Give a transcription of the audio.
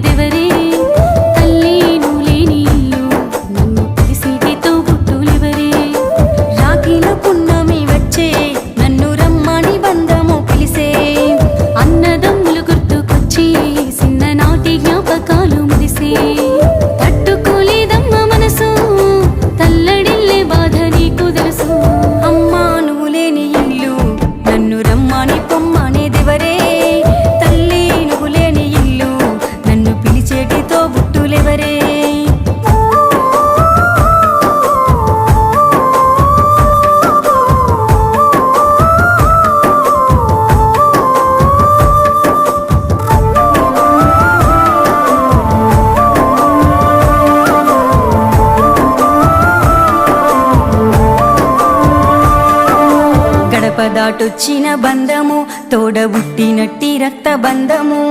పిలిచేదెవరే తల్లి నువ్వు లేని ఇల్లు నన్ను పిలిసేటితో గుట్టులెవరే రాఖీల పున్నమి వచ్చే నన్ను రమ్మని బంధము పిలిసే అన్నదమ్ములు గుర్తుకొచ్చి చిన్ననాటి జ్ఞాపకాలు మురిసే తట్టుకోలేదమ్మ మనసు తల్లడిల్లే బాధ నీకు తెలుసు అమ్మా నువ్వు లేని ఇల్లు నన్ను రమ్మని పొమ్మనేదెవరే తల్లి నువ్వు లేని ఇల్లు నన్ను పిలిచేటితో గుట్టులెవరే గడప దాటొచ్చిన బంధము తోడబుట్టినట్టి రక్త బంధము